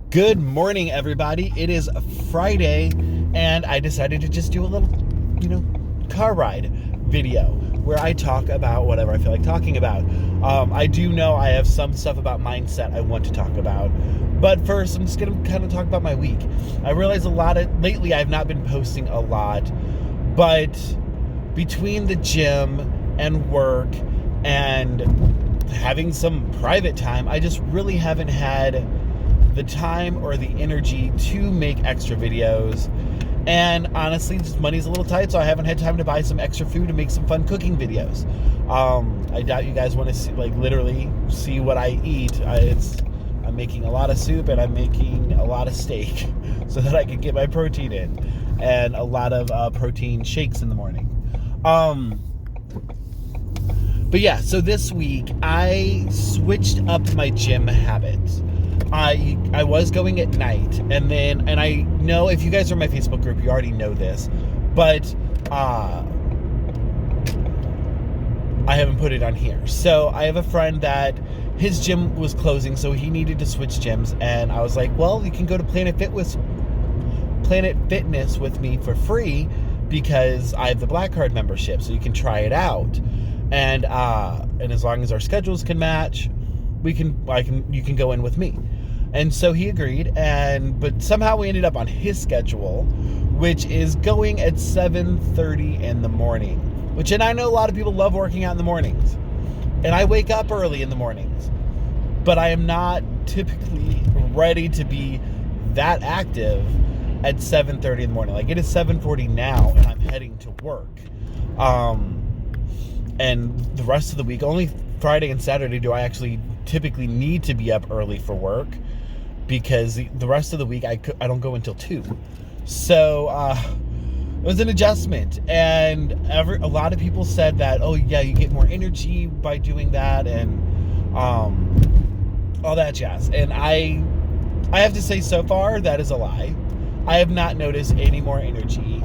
Good morning, everybody. It is Friday, and I decided to just do a little, car ride video where I talk about whatever I feel like talking about. I do know I have some stuff about mindset I want to talk about, but first I'm just going to kind of talk about my week. I realize lately I've not been posting a lot, but between the gym and work and having some private time, I just really haven't had the time or the energy to make extra videos. And honestly, just money's a little tight, so I haven't had time to buy some extra food and make some fun cooking videos. I doubt you guys want to see, literally see what I eat. I'm making a lot of soup and I'm making a lot of steak so that I can get my protein in, and a lot of protein shakes in the morning. But yeah, so this week I switched up my gym habits. I was going at night, and I know if you guys are in my Facebook group, you already know this, but I haven't put it on here. So I have a friend that his gym was closing, so he needed to switch gyms, and I was like, well, you can go to Planet Fitness with me for free because I have the Black Card membership, so you can try it out, and as long as our schedules can match, you can go in with me. And so he agreed, but somehow we ended up on his schedule, which is going at 7:30 in the morning, and I know a lot of people love working out in the mornings, and I wake up early in the mornings, but I am not typically ready to be that active at 7:30 in the morning. It is 7:40 now, and I'm heading to work. And the rest of the week, only Friday and Saturday do I actually typically need to be up early for work, because the rest of the week I don't go until 2. So it was an adjustment, and a lot of people said that, oh yeah, you get more energy by doing that, and all that jazz. And I have to say, so far that is a lie. I have not noticed any more energy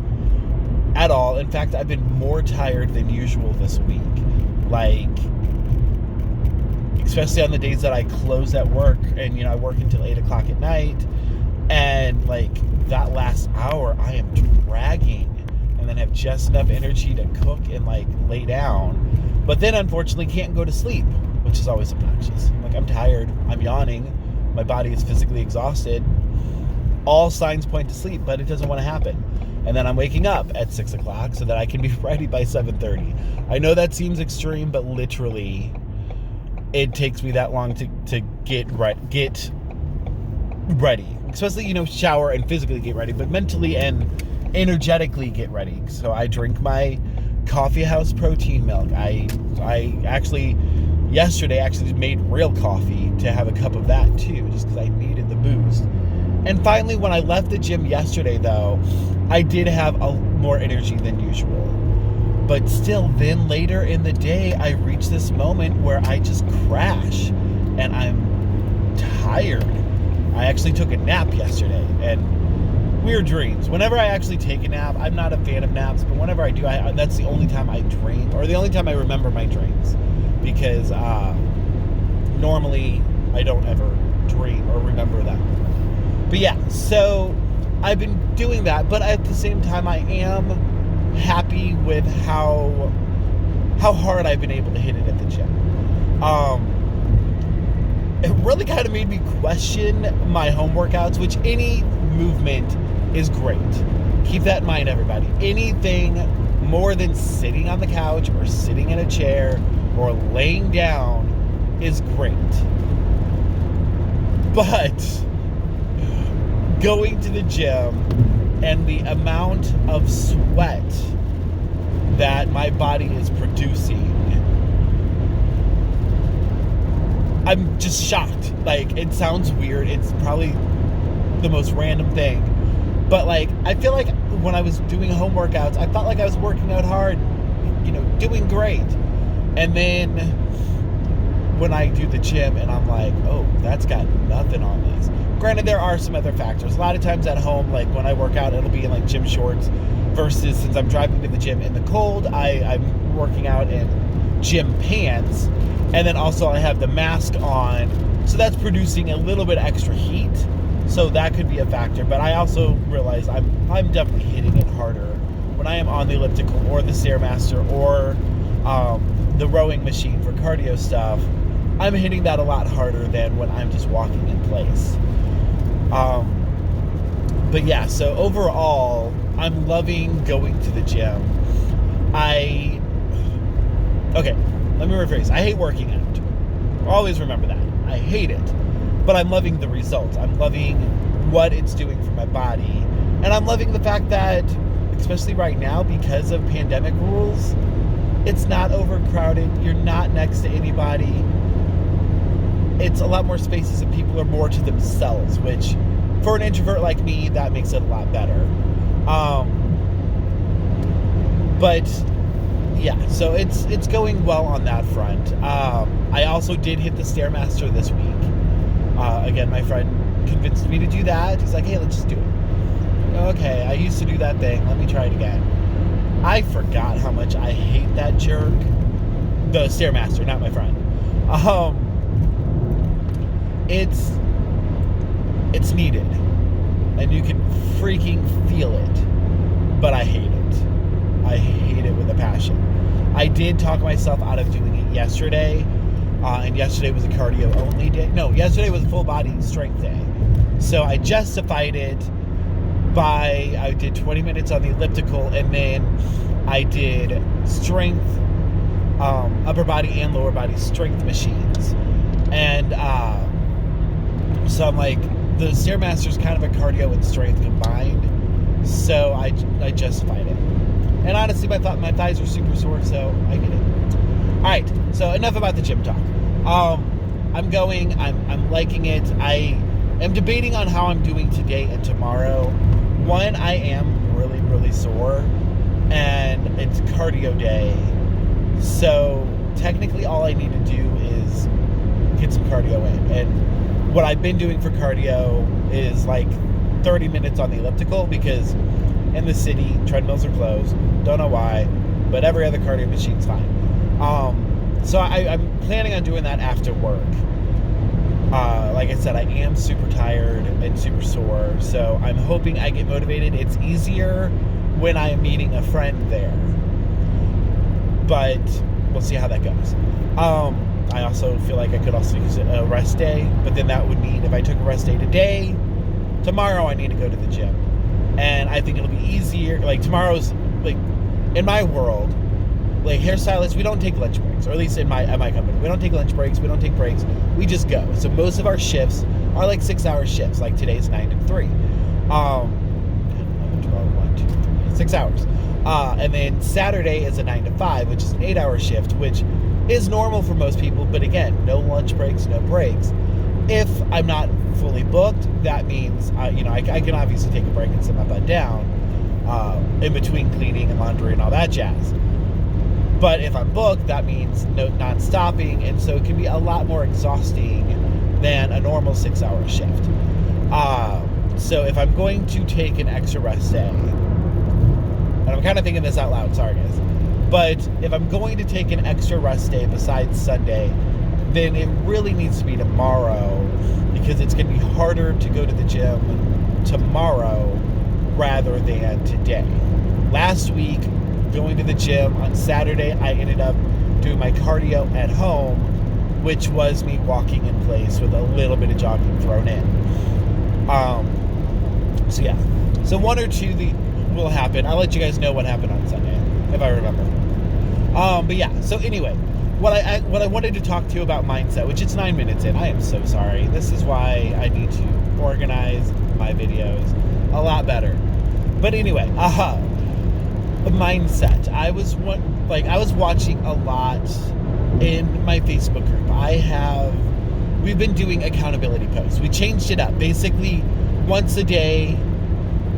at all. In fact, I've been more tired than usual this week, especially on the days that I close at work, and I work until 8 o'clock at night, and that last hour I am dragging, and then have just enough energy to cook and lay down, but then unfortunately can't go to sleep, which is always obnoxious. I'm tired, I'm yawning, my body is physically exhausted, all signs point to sleep, but it doesn't want to happen. And then I'm waking up at 6 o'clock so that I can be ready by 7:30. I know that seems extreme, but literally it takes me that long to get ready, especially, shower and physically get ready, but mentally and energetically get ready. So I drink my coffee house protein milk. I yesterday made real coffee to have a cup of that too, just because I needed the boost. And finally, when I left the gym yesterday, though, I did have more energy than usual. But still, then later in the day, I reach this moment where I just crash, and I'm tired. I actually took a nap yesterday, and weird dreams. Whenever I actually take a nap, I'm not a fan of naps, but whenever I do, that's the only time I dream, or the only time I remember my dreams, because normally I don't ever dream or remember that. But yeah, so I've been doing that, but at the same time, I am happy with how hard I've been able to hit it at the gym. It really kind of made me question my home workouts, which any movement is great. Keep that in mind, everybody. Anything more than sitting on the couch or sitting in a chair or laying down is great. But going to the gym and the amount of sweat that my body is producing, I'm just shocked. It sounds weird. It's probably the most random thing. But I feel like when I was doing home workouts, I felt like I was working out hard, doing great. And then when I do the gym and I'm like, oh, that's got nothing on this. Granted, there are some other factors. A lot of times at home, when I work out, it'll be in gym shorts, versus since I'm driving to the gym in the cold, I'm working out in gym pants, and then also I have the mask on, so that's producing a little bit extra heat, so that could be a factor. But I also realize I'm definitely hitting it harder when I am on the elliptical or the Stairmaster or the rowing machine for cardio stuff. I'm hitting that a lot harder than when I'm just walking in place. But yeah, so overall, I'm loving going to the gym. Okay, let me rephrase. I hate working out. Always remember that. I hate it. But I'm loving the results. I'm loving what it's doing for my body. And I'm loving the fact that, especially right now, because of pandemic rules, it's not overcrowded. You're not next to anybody. It's a lot more spaces and people are more to themselves, which for an introvert like me, that makes it a lot better. But yeah, so it's going well on that front. I also did hit the Stairmaster this week. Again, my friend convinced me to do that. He's like, hey, let's just do it. Okay, I used to do that thing. Let me try it again. I forgot how much I hate that jerk. The Stairmaster, not my friend. It's needed. And you can freaking feel it. But I hate it. I hate it with a passion. I did talk myself out of doing it yesterday. And yesterday was a cardio only day. No, yesterday was a full body strength day. So I justified it by, I did 20 minutes on the elliptical, and then I did strength, upper body and lower body strength machines. And so I'm like, the Stairmaster's kind of a cardio and strength combined. So I justified it. And honestly, my thighs are super sore, so I get it. All right, so enough about the gym talk. I'm going. I'm liking it. I am debating on how I'm doing today and tomorrow. One, I am really, really sore, and it's cardio day. So technically, all I need to do is get some cardio in. And what I've been doing for cardio is like 30 minutes on the elliptical, because in the city, treadmills are closed. Don't know why, but every other cardio machine's fine. So I'm planning on doing that after work. Like I said, I am super tired and super sore, so I'm hoping I get motivated. It's easier when I am meeting a friend there, but we'll see how that goes. I also feel like I could also use a rest day, but then that would mean if I took a rest day today, tomorrow I need to go to the gym. And I think it'll be easier. Like, tomorrow's, like, in my world, like, hairstylists, we don't take lunch breaks, or at least at my company. We don't take lunch breaks. We don't take breaks. We just go. So most of our shifts are like 6-hour shifts. Like today's 9 to 3. 6 hours. And then Saturday is a 9 to 5, which is an 8-hour shift, which is normal for most people. But again, no lunch breaks, no breaks. If I'm not fully booked, that means, I can obviously take a break and sit my butt down in between cleaning and laundry and all that jazz. But if I'm booked, that means not stopping, and so it can be a lot more exhausting than a normal 6-hour shift. So if I'm going to take an extra rest day, and I'm kind of thinking this out loud, sorry guys, but if I'm going to take an extra rest day besides Sunday, then it really needs to be tomorrow, because it's going to be harder to go to the gym tomorrow rather than today. Last week, going to the gym on Saturday, I ended up doing my cardio at home, which was me walking in place with a little bit of jogging thrown in. So yeah, so one or two will happen. I'll let you guys know what happened on Sunday if I remember. But yeah, so anyway, what I wanted to talk to you about mindset, which it's 9 minutes in. I am so sorry. This is why I need to organize my videos a lot better. But anyway, mindset. I was watching a lot in my Facebook group. We've been doing accountability posts. We changed it up. Basically, once a day,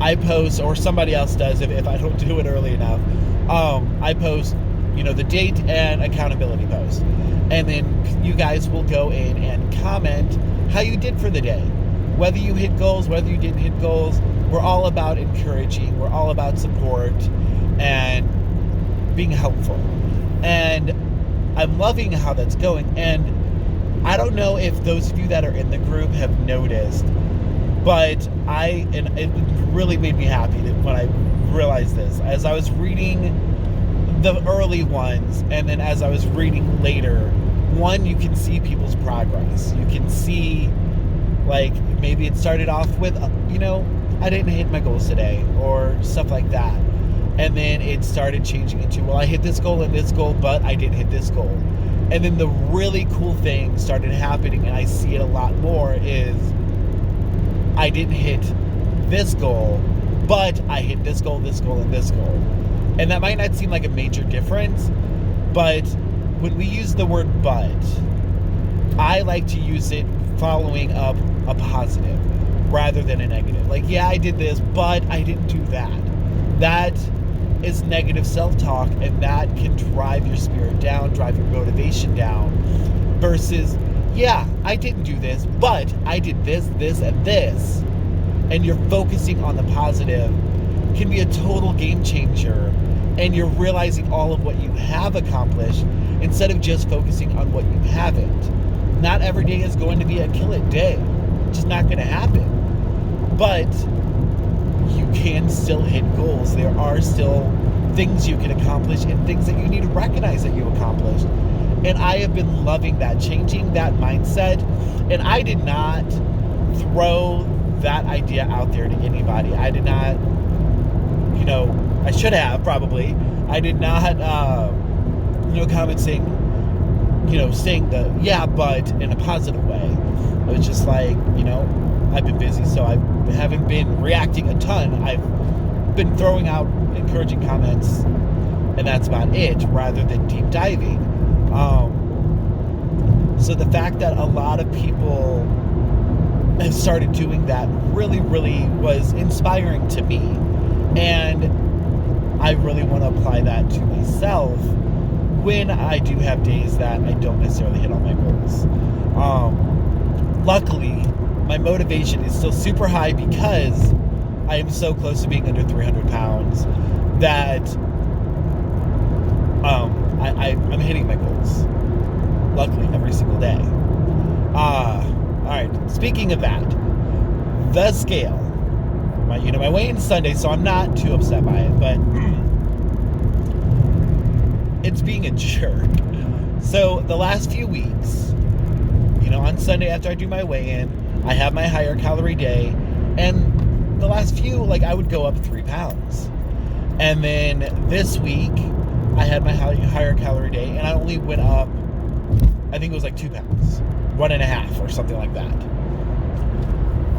I post, or somebody else does if I don't do it early enough. I post, the date and accountability post. And then you guys will go in and comment how you did for the day. Whether you hit goals, whether you didn't hit goals. We're all about encouraging. We're all about support and being helpful. And I'm loving how that's going. And I don't know if those of you that are in the group have noticed, but and it really made me happy when I realized this. As I was reading the early ones, and then as I was reading later, one, you can see people's progress. You can see, like, maybe it started off with, I didn't hit my goals today, or stuff like that. And then it started changing into, well, I hit this goal and this goal, but I didn't hit this goal. And then the really cool thing started happening, and I see it a lot more, is I didn't hit this goal, but I hit this goal, this goal, and this goal. And that might not seem like a major difference, but when we use the word but, I like to use it following up a positive rather than a negative. Like, yeah, I did this, but I didn't do that. That is negative self-talk, and that can drive your spirit down, drive your motivation down, versus, yeah, I didn't do this, but I did this, this, and this. And you're focusing on the positive can be a total game changer, and you're realizing all of what you have accomplished instead of just focusing on what you haven't. Not every day is going to be a kill it day. It's just not going to happen. But you can still hit goals. There are still things you can accomplish and things that you need to recognize that you accomplished. And I have been loving that, changing that mindset. And I did not throw that idea out there to anybody. I did not, I should have probably. I did not, comment saying the yeah, but in a positive way. It was just like, I've been busy, so I haven't been reacting a ton. I've been throwing out encouraging comments, and that's about it, rather than deep diving. So the fact that a lot of people have started doing that really, really was inspiring to me. And I really want to apply that to myself when I do have days that I don't necessarily hit all my goals. Luckily, my motivation is still super high because I am so close to being under 300 pounds that I'm hitting my goals. Luckily, every single day. Alright, speaking of that, the scale. My weigh-in's Sunday, so I'm not too upset by it, but it's being a jerk. So the last few weeks, on Sunday after I do my weigh-in, I have my higher calorie day, and the last few, I would go up 3 pounds. And then this week, I had my higher calorie day, and I only went up, I think it was 2 pounds, 1.5 or something like that.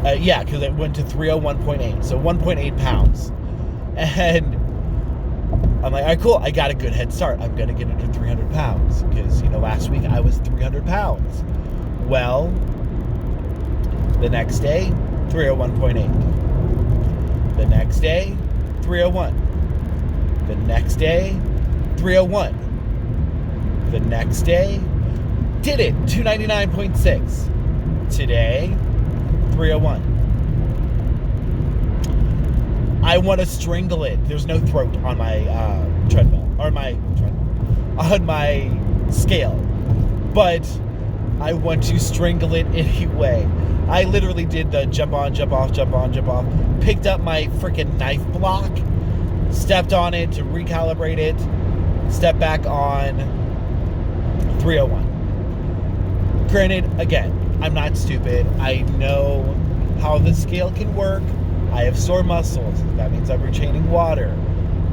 Because it went to 301.8, so 1.8 pounds. And I'm like, all right, cool, I got a good head start. I'm going to get under 300 pounds because, last week I was 300 pounds. Well, the next day, 301.8. The next day, 301. The next day, 301. The next day, did it, 299.6. Today, 301. I want to strangle it. There's no throat on my treadmill, or on my scale, but I want to strangle it anyway. I literally did the jump on, jump off, jump on, jump off, picked up my freaking knife block, stepped on it to recalibrate it, stepped back on 301. Granted, again, I'm not stupid. I know how the scale can work. I have sore muscles. That means I'm retaining water.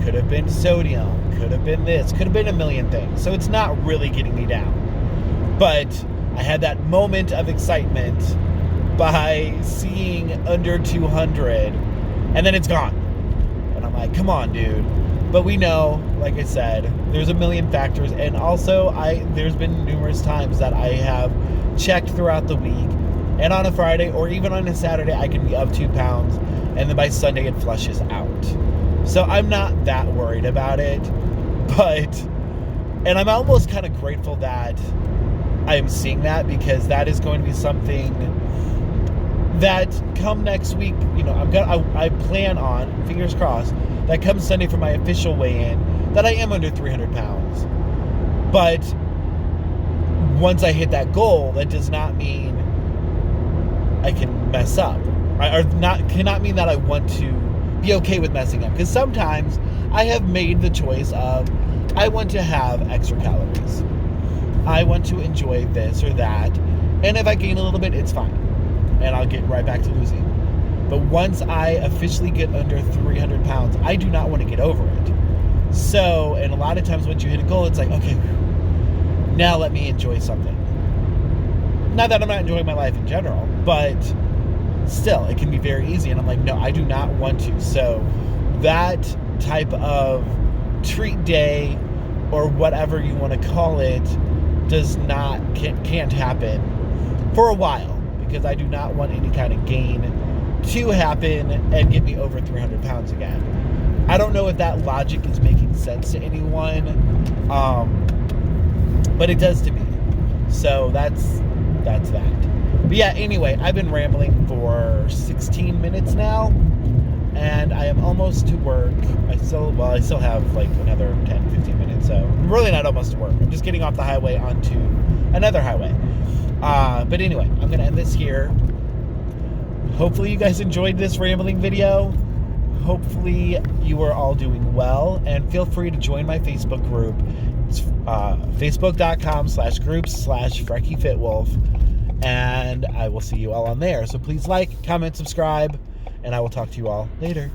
Could have been sodium. Could have been this. Could have been a million things. So it's not really getting me down. But I had that moment of excitement by seeing under 200, and then it's gone. And I'm like, come on, dude. But we know, like I said, there's a million factors. And also, there's been numerous times that I have checked throughout the week, and on a Friday or even on a Saturday, I can be up 2 pounds, and then by Sunday it flushes out. So I'm not that worried about it, and I'm almost kind of grateful that I am seeing that, because that is going to be something that come next week, I plan on, fingers crossed, that comes Sunday for my official weigh-in, that I am under 300 pounds. But once I hit that goal, that does not mean I can mess up. Cannot mean that I want to be okay with messing up. Because sometimes I have made the choice of, I want to have extra calories. I want to enjoy this or that. And if I gain a little bit, it's fine. And I'll get right back to losing. But once I officially get under 300 pounds, I do not want to get over it. So, and a lot of times once you hit a goal, it's like, okay, now let me enjoy something. Not that I'm not enjoying my life in general, but still, it can be very easy. And I'm like, no, I do not want to. So that type of treat day or whatever you want to call it can't happen for a while, because I do not want any kind of gain to happen and get me over 300 pounds again. I don't know if that logic is making sense to anyone, but it does to me. So that's that. But yeah, anyway, I've been rambling for 16 minutes now, and I am almost to work. I still have like another 10, 15 minutes, so I'm really not almost to work. I'm just getting off the highway onto another highway. But anyway, I'm going to end this here. Hopefully you guys enjoyed this rambling video. Hopefully you are all doing well, and feel free to join my Facebook group. It's facebook.com/groups/FrekiFitWolf, and I will see you all on there. So please like, comment, subscribe, and I will talk to you all later.